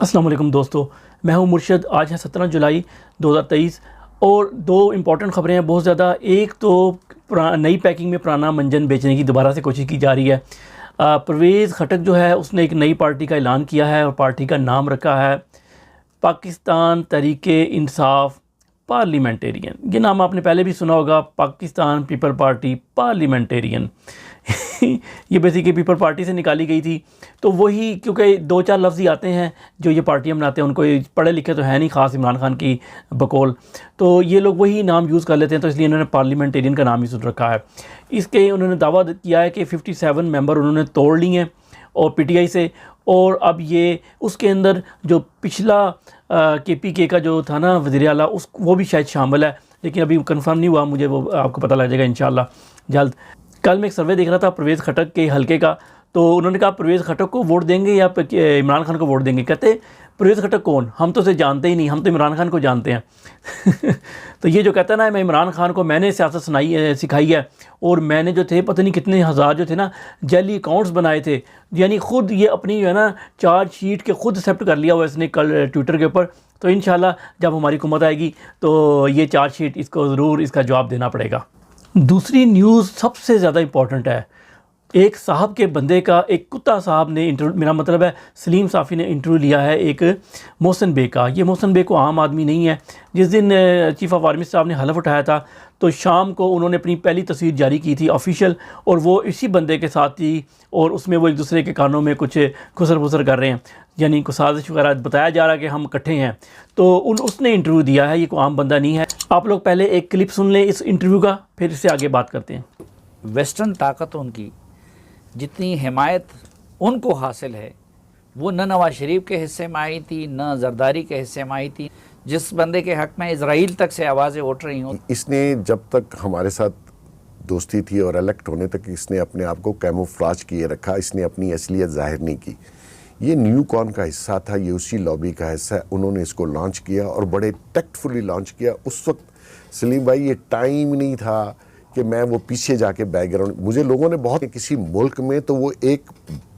अस्सलाम वालेकुम दोस्तों, मैं हूं मुर्शद। आज है 17 जुलाई 2023 और दो इम्पॉर्टेंट ख़बरें हैं बहुत ज़्यादा। एक तो नई पैकिंग में पुराना मंजन बेचने की दोबारा से कोशिश की जा रही है। परवेज़ खटक जो है उसने एक नई पार्टी का ऐलान किया है और पार्टी का नाम रखा है पाकिस्तान तहरीके इंसाफ पार्लियामेंटेरियन। ये नाम आपने पहले भी सुना होगा, पाकिस्तान पीपल पार्टी पार्लियामेंटेरियन। ये बेसिकली पीपल पार्टी से निकाली गई थी, तो वही, क्योंकि दो चार लफ्ज़ ही आते हैं जो ये पार्टियाँ बनाते हैं, उनको पढ़े लिखे तो है नहीं ख़ास इमरान खान की बकौल, तो ये लोग वही नाम यूज़ कर लेते हैं, तो इसलिए इन्होंने पार्लियामेंटेरियन का नाम ही सुन रखा है। इसके उन्होंने दावा किया है कि 57 मेंबर उन्होंने तोड़ लिए हैं और पीटीआई से, और अब ये उसके अंदर जो पिछला केपीके का जो था ना वज़ीर आला, वो भी शायद शामिल है, लेकिन अभी कंफर्म नहीं हुआ मुझे, वो आपको पता लग जाएगा इंशाल्लाह जल्द। कल मैं एक सर्वे देख रहा था परवेज़ खटक के हलके का, तो उन्होंने कहा परवेज़ खटक को वोट देंगे या इमरान खान को वोट देंगे। कहते परवेज़ खटक कौन, हम तो उसे जानते ही नहीं, हम तो इमरान खान को जानते हैं। तो ये जो कहता है ना, मैं इमरान खान को मैंने सियासत सिखाई है, और मैंने जो थे पता नहीं कितने हज़ार जो थे ना जैली अकाउंट्स बनाए थे, यानी ख़ुद ये अपनी जो है ना चार्ज शीट के ख़ुद एक्सेप्ट कर लिया हुआ इसने कल ट्विटर के ऊपर। तो इंशाल्लाह जब हमारी हुकूमत आएगी तो ये चार्ज शीट इसको ज़रूर इसका जवाब देना पड़ेगा। दूसरी न्यूज़ सबसे ज़्यादा इम्पॉर्टेंट है। एक साहब के बंदे का, एक कुत्ता साहब ने इंटरव्यू, मेरा मतलब है सलीम साफ़ी ने इंटरव्यू लिया है एक मोहसिन बेग का। ये मोहसिन बेग को आम आदमी नहीं है। जिस दिन चीफ़ ऑफ आर्मी साहब ने हलफ उठाया था, तो शाम को उन्होंने अपनी पहली तस्वीर जारी की थी ऑफिशियल, और वो इसी बंदे के साथ थी, और उसमें वो एक दूसरे के कानों में कुछ खुसर फुसर कर रहे हैं, यानी कुछ साजिश वगैरह बताया जा रहा है कि हम इकट्ठे हैं। तो उसने इंटरव्यू दिया है, ये कोई आम बंदा नहीं है। आप लोग पहले एक क्लिप सुन लें इस इंटरव्यू का, फिर इससे आगे बात करते हैं। वेस्टर्न ताकतों की जितनी हिमायत उनको हासिल है वो न नवाज शरीफ के हिस्से में आई थी, न जरदारी के हिस्से में आई थी। जिस बंदे के हक़ में इजराइल तक से आवाज़ें उठ रही हों, इसने जब तक हमारे साथ दोस्ती थी और इलेक्ट होने तक इसने अपने आप को कैमोफ्लेज किए रखा, इसने अपनी असलियत जाहिर नहीं की। ये न्यू कॉन का हिस्सा था, ये उसी लॉबी का हिस्सा है। उन्होंने इसको लॉन्च किया और बड़े टेक्टफुली लॉन्च किया। उस वक्त सलीम भाई ये टाइम नहीं था कि मैं वो पीछे जाके बैकग्राउंड, मुझे लोगों ने बहुत, किसी मुल्क में तो वो एक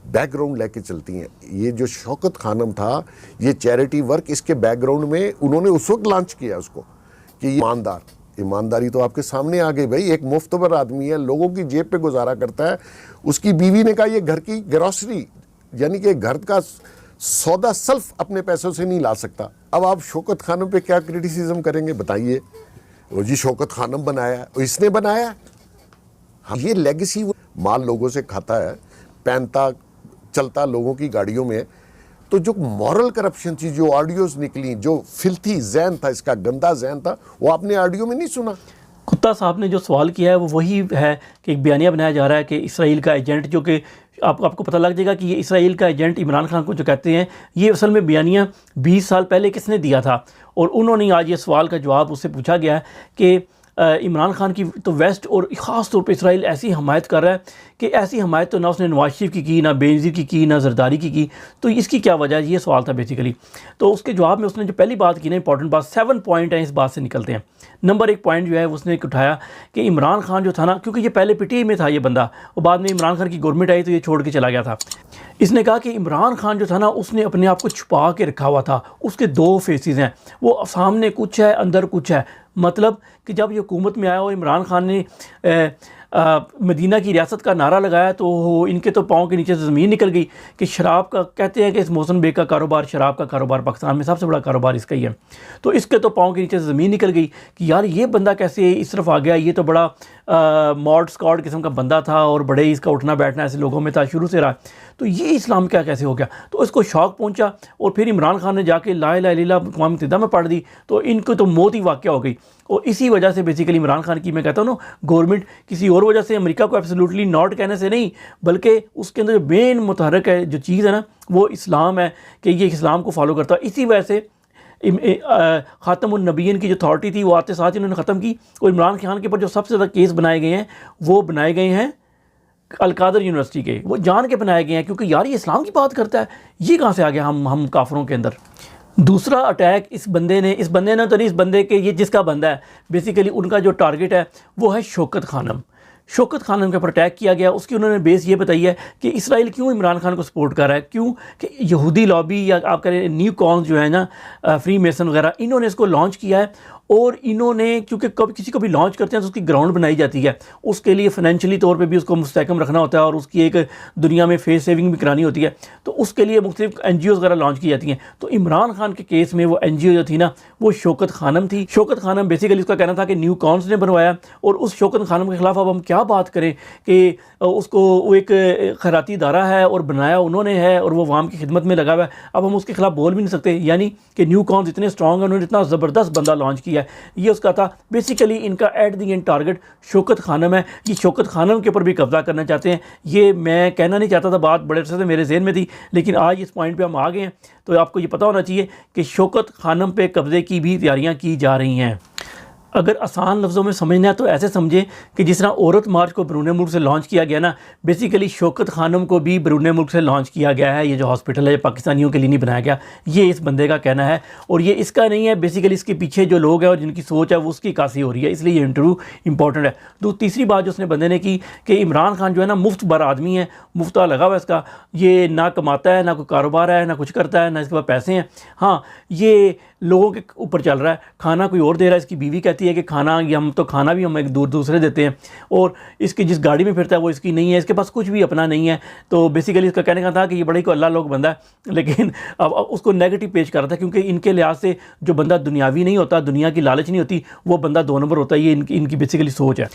बैकग्राउंड लेके चलती हैं। ये जो शौकत खानम था, ये चैरिटी वर्क, इसके बैकग्राउंड में उन्होंने उस वक्त लॉन्च किया उसको कि ये ईमानदारी तो आपके सामने आ गई भाई। एक मुफ्तबर आदमी है, लोगों की जेब पे गुजारा करता है। उसकी बीवी ने कहा ये घर की ग्रॉसरी, यानी कि घर का सौदा सल्फ अपने पैसों से नहीं ला सकता। अब आप शौकत खानम पे क्या क्रिटिसिज्म करेंगे बताइए? वो जी शौकत खानम बनाया, इसने बनाया। हाँ, ये लेगेसी माल लोगों से खाता है, पहनता चलता लोगों की गाड़ियों में। तो जो मॉरल करप्शन थी, जो ऑडियोज निकली, जो फिल्थी जहन था, इसका गंदा जहन था, वो आपने ऑडियो में नहीं सुना। कुत्ता साहब ने जो सवाल किया है वो वही है कि एक बयानिया बनाया जा रहा है कि इसराइल का एजेंट, जो कि आपको पता लग जाएगा कि ये इसराइल का एजेंट इमरान खान को जो कहते हैं, ये असल में बयानिया 20 साल पहले किसने दिया था। और उन्होंने आज ये सवाल का जवाब उससे पूछा गया है कि इमरान खान की तो वेस्ट और ख़ास तौर पे इसराइल ऐसी हमायत कर रहा है कि ऐसी हमायत तो ना उसने नवाज शरीफ की, ना बेनज़ीर की, ना जरदारी की। तो इसकी क्या वजह है, ये सवाल था बेसिकली। तो उसके जवाब में उसने जो पहली बात की ना, इंपॉर्टेंट बात, 7 पॉइंट हैं, इस बात से निकलते हैं। नंबर 1 पॉइंट जो है उसने उठाया कि इमरान खान जो था ना, क्योंकि ये पहले पीटीआई में था ये बंदा, और बाद में इमरान खान की गवर्नमेंट आई तो ये छोड़ के चला गया था। इसने कहा कि इमरान खान जो था ना, उसने अपने आप को छुपा के रखा हुआ था। उसके 2 फेसेस हैं, वो सामने कुछ है, अंदर कुछ है। मतलब कि जब ये हुकूमत में आया और इमरान खान ने मदीना की रियासत का नारा लगाया, तो इनके तो पाँव के नीचे से ज़मीन निकल गई कि शराब का, कहते हैं कि इस मोहसिन बेग का कारोबार, शराब का कारोबार पाकिस्तान में सबसे बड़ा कारोबार इसका ही है। तो इसके तो पाँव के नीचे से ज़मीन निकल गई कि यार ये बंदा कैसे इस तरफ आ गया, ये तो बड़ा मॉड स्कॉड किस्म का बंदा था और बड़े इसका उठना बैठना ऐसे लोगों में था शुरू से रहा, तो ये इस्लाम क्या कैसे हो गया। तो इसको शौक पहुंचा, और फिर इमरान खान ने जाके ला इलाहा इल्लल्लाह अक़वाम मुत्तहिदा में पढ़ दी, तो इनको तो मौत ही वाक़या हो गई। और इसी वजह से बेसिकली इमरान खान की, मैं कहता हूँ ना, गवर्नमेंट किसी और वजह से, अमेरिका को एब्सोल्युटली नॉट कहने से नहीं, बल्कि उसके अंदर जो मेन मुतहरक है, जो चीज़ है ना, वो इस्लाम है कि ये इस्लाम को फॉलो करता है। इसी वजह से ख़ातमुन नबीयीन की जो अथॉरिटी थी वो आते साथ ही उन्होंने ख़त्म की। और इमरान खान के ऊपर जो सबसे ज़्यादा केस बनाए गए हैं, वो बनाए गए हैं अलकादर यूनिवर्सिटी के, वो जान के बनाए गए हैं, क्योंकि यार ये इस्लाम की बात करता है, ये कहाँ से आ गया हम काफरों के अंदर। दूसरा अटैक इस बंदे ने तो नहीं, इस बंदे के, ये जिसका बंदा है बेसिकली, उनका जो टारगेट है वो है शौकत खानम। शौकत खान के ऊपर अटैक किया गया, उसकी उन्होंने बेस ये बताई है कि इसराइल क्यों इमरान खान को सपोर्ट कर रहा है, क्यों कि यहूदी लॉबी या आप कह रहे हैं न्यू कॉन्स जो है ना, फ्री मेसन वगैरह, इन्होंने इसको लॉन्च किया है। और इन्होंने क्योंकि कभी किसी को भी लॉन्च करते हैं तो उसकी ग्राउंड बनाई जाती है, उसके लिए फाइनेंशियली तौर पे भी उसको मुस्तहकम रखना होता है और उसकी एक दुनिया में फेस सेविंग भी करानी होती है, तो उसके लिए मुख्तलिफ NGOs वगैरह लॉन्च की जाती हैं। तो इमरान खान के केस में वो NGO जो थी ना, वो शौकत खानम थी। शौकत खानम बेसिकली उसका कहना था कि न्यू कॉन्स ने बनवाया, और उस शौकत खानम के ख़िलाफ़ अब हम क्या बात करें कि उसको वो एक खैराती इदारा है और बनाया उन्होंने है और वो वाम की खिदमत में लगा हुआ है, अब हम उसके खिलाफ बोल भी नहीं सकते। यानी कि न्यू कॉन्स इतने स्ट्रॉन्ग है, उन्होंने इतना ज़बरदस्त बंदा लॉन्च किया है, ये उसका था। बेसिकली इनका at the end target Shaukat Khanam है। ये शौकत खानम के ऊपर भी कब्जा करना चाहते हैं। ये मैं कहना नहीं चाहता था, बात बड़े अरसे से मेरे ज़हन में थी, लेकिन आज इस पॉइंट पे हम आ गए हैं। तो आपको ये पता होना चाहिए कि शौकत खानम पे कब्ज़े की भी तैयारियां की जा रही हैं। अगर आसान लफ्ज़ों में समझना है तो ऐसे समझें कि जिस तरह औरत मार्च को बैरून मुल्क से लॉन्च किया गया ना, बेसिकली शौकत खानम को भी बैरून मुल्क से लॉन्च किया गया है। ये जो हॉस्पिटल है, पाकिस्तानियों के लिए नहीं बनाया गया, ये इस बंदे का कहना है और ये इसका नहीं है। बेसिकली इसके पीछे जो लोग हैं और जिनकी सोच है वो उसकी कासी हो रही है, इसलिए ये इंटरव्यू इंपॉर्टेंट है। तो तीसरी बात जो उसने बंदे ने की कि इमरान खान जो है ना मुफ्त बर आदमी है, मुफ्ता लगा हुआ इसका, ये ना कमाता है, ना कोई कारोबार है, ना कुछ करता है, ना इसके पास पैसे हैं। हाँ, ये लोगों के ऊपर चल रहा है, खाना कोई और दे रहा है। इसकी बीवी कहती है कि खाना हम तो खाना भी हम एक दूसरे देते हैं, और इसकी जिस गाड़ी में फिरता है वो इसकी नहीं है, इसके पास कुछ भी अपना नहीं है। तो बेसिकली इसका कहने का था कि ये बड़ा ही को अल्लाह लोग बंदा है, लेकिन अब उसको नेगेटिव पेश कर रहा था, क्योंकि इनके लिहाज से जो बंदा दुनियावी नहीं होता, दुनिया की लालच नहीं होती, वो बंदा 2 नंबर होता है। ये इनकी बेसिकली सोच है।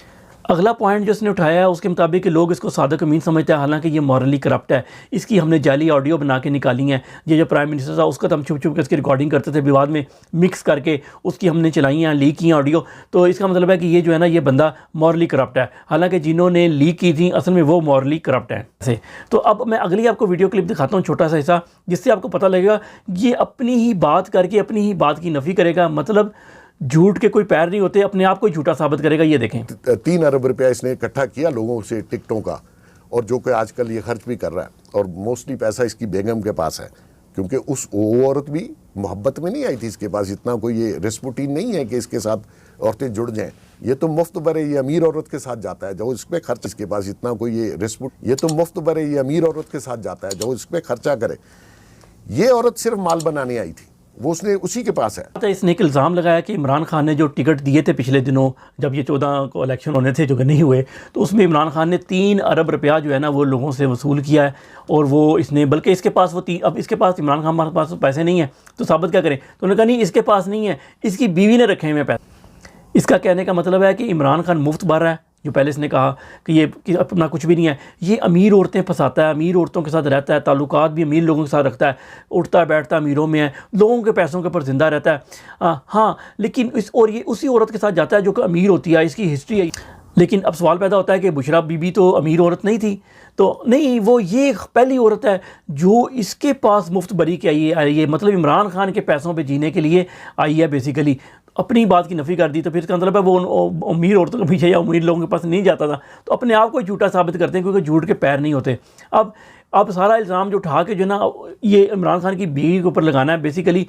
अगला पॉइंट जो इसने उठाया है उसके मुताबिक कि लोग इसको सादिक अमीन समझते हैं, हालांकि ये मॉरली करप्ट है। इसकी हमने जाली ऑडियो बना के निकाली हैं। ये जो प्राइम मिनिस्टर था उसका तो हम छुप छुप के इसकी रिकॉर्डिंग करते थे, विवाद में मिक्स करके उसकी हमने चलाई हैं, लीक की हैं ऑडियो। तो इसका मतलब है कि ये जो है ना, ये बंदा मॉरली करप्ट है, हालांकि जिन्होंने लीक की थी असल में वो मॉरली करप्ट है। तो अब मैं अगली आपको वीडियो क्लिप दिखाता हूँ, छोटा सा हिस्सा, जिससे आपको पता लगेगा ये अपनी ही बात करके अपनी ही बात की नफ़ी करेगा। मतलब झूठ के कोई पैर नहीं होते, अपने आप को झूठा साबित करेगा। ये देखें, 3 अरब रुपया इसने इकट्ठा किया लोगों से टिकटों का, और जो कि आजकल ये खर्च भी कर रहा है, और मोस्टली पैसा इसकी बेगम के पास है, क्योंकि वो औरत भी मोहब्बत में नहीं आई थी इसके पास। इतना कोई ये रेस्पुटीन नहीं है कि इसके साथ औरतें जुड़ जाएं। ये तो मुफ्त भरे ये अमीर औरत के साथ जाता है जो इस पर खर्च, इसके पास इतना कोई ये तो मुफ्त भरे ये अमीर औरत के साथ जाता है जो इस पर खर्चा करे। ये औरत सिर्फ माल बनाने आई थी, वो उसने उसी के पास है। इसने एक इल्ज़ाम लगाया कि इमरान खान ने जो टिकट दिए थे पिछले दिनों, जब ये 14 को इलेक्शन होने थे जो कि नहीं हुए, तो उसमें इमरान खान ने 3 अरब रुपया जो है ना वो लोगों से वसूल किया है। और वो इसने बल्कि इसके पास अब इसके पास इमरान खान हमारे पास पैसे नहीं है तो साबित क्या करें। तो उन्होंने कहा नहीं, इसके पास नहीं है, इसकी बीवी ने रखे हुए पैसे। इसका कहने का मतलब है कि इमरान खान मुफ्त भर रहा है। जो पहले इसने कहा कि अपना कुछ भी नहीं है, ये अमीर औरतें फंसाता है, अमीर औरतों के साथ रहता है, ताल्लुकात भी अमीर लोगों के साथ रखता है, उठता बैठता अमीरों में है, लोगों के पैसों के ऊपर ज़िंदा रहता है। हाँ, लेकिन ये उसी औरत के साथ जाता है जो कि अमीर होती है, इसकी हिस्ट्री है। लेकिन अब सवाल पैदा होता है कि बुशरा बीबी तो अमीर औरत नहीं थी, तो नहीं, वो ये पहली औरत है जो इसके पास मुफ्त बरी के आई है, मतलब इमरान खान के पैसों पे जीने के लिए आई है। बेसिकली अपनी बात की नफ़ी कर दी, तो फिर इसका मतलब है वो अमीर औरतों के पीछे या अमीर लोगों के पास नहीं जाता था। तो अपने आप को झूठा साबित करते हैं, क्योंकि झूठ के पैर नहीं होते। अब सारा इल्ज़ाम जो उठा के जो ना ये इमरान खान की बीवी के ऊपर लगाना है, बेसिकली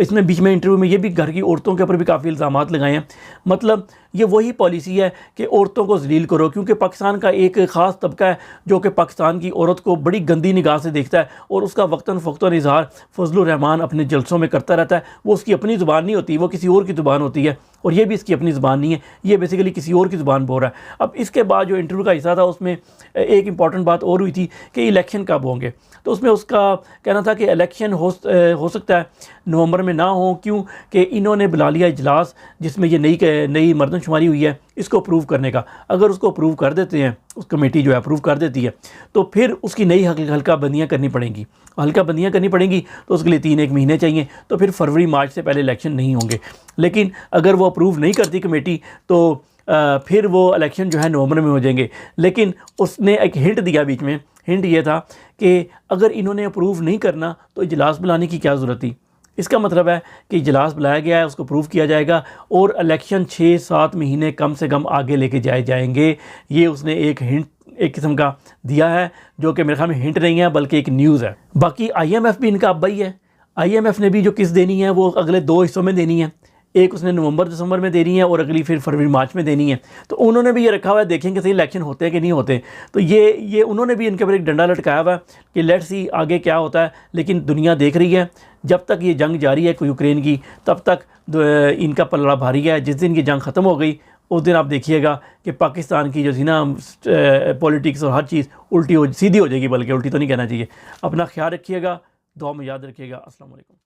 इसमें बीच में इंटरव्यू में ये भी घर की औरतों के ऊपर भी काफ़ी इल्ज़ाम लगाए हैं। मतलब ये वही पॉलिसी है कि औरतों को जलील करो, क्योंकि पाकिस्तान का एक ख़ास तबका है जो कि पाकिस्तान की औरत को बड़ी गंदी निगाह से देखता है, और उसका वक्तन फ़क्तन इजहार फजलुर रहमान अपने जलसों में करता रहता है। वो उसकी अपनी ज़ुबान नहीं होती, वो किसी और की ज़ुबान होती है, और ये भी इसकी अपनी ज़ुबान नहीं है, ये बेसिकली किसी और की ज़ुबान बोल रहा है। अब इसके बाद जो इंटरव्यू का हिस्सा था उसमें एक इंपॉर्टेंट बात और हुई थी कि इलेक्शन कब होंगे। तो उसमें उसका कहना था कि इलेक्शन हो सकता है नवंबर में ना हो, क्यों कि इन्होंने बुला लिया इजलास जिसमें ये नई मरदमशुमारी हुई है, इसको अप्रूव करने का। अगर उसको अप्रूव कर देते हैं, उस कमेटी जो है अप्रूव कर देती है, तो फिर उसकी नई हल्का बंदियाँ करनी पड़ेंगी। हल्का बंदियाँ करनी पड़ेंगी तो उसके लिए 3-1 महीने चाहिए, तो फिर फरवरी मार्च से पहले इलेक्शन नहीं होंगे। लेकिन अगर वो अप्रूव नहीं करती कमेटी तो फिर वो इलेक्शन जो है नवंबर में हो जाएंगे। लेकिन उसने एक हिंट दिया बीच में, हिंट ये था कि अगर इन्होंने अप्रूव नहीं करना तो इजलास बुलाने की क्या ज़रूरत थी। इसका मतलब है कि इजलास बुलाया गया है, उसको अप्रूव किया जाएगा और इलेक्शन 6-7 महीने कम से कम आगे लेके जाएंगे। ये उसने एक हिंट, एक किस्म का दिया है, जो कि मेरे ख्याल में हिंट नहीं है बल्कि एक न्यूज़ है। बाकी IMF भी इनका अब्बा ही है। IMF ने भी जो किस्त देनी है वो अगले 2 हिस्सों में देनी है। एक उसने नवंबर दिसंबर में देनी है और अगली फिर फरवरी मार्च में देनी है। तो उन्होंने भी ये रखा हुआ है, देखेंगे सही इलेक्शन होते हैं कि नहीं होते। तो ये उन्होंने भी इनके ऊपर एक डंडा लटकाया हुआ है कि लेट्स सी आगे क्या होता है। लेकिन दुनिया देख रही है, जब तक ये जंग जारी है यूक्रेन की, तब तक इनका पल्ला भारी है। जिस दिन ये जंग ख़त्म हो गई उस दिन आप देखिएगा कि पाकिस्तान की जो थी ना पॉलिटिक्स और हर चीज़ सीधी हो जाएगी, बल्कि उल्टी तो नहीं कहना चाहिए। अपना ख्याल रखिएगा, दुआ में याद रखिएगा। अस्सलाम वालेकुम।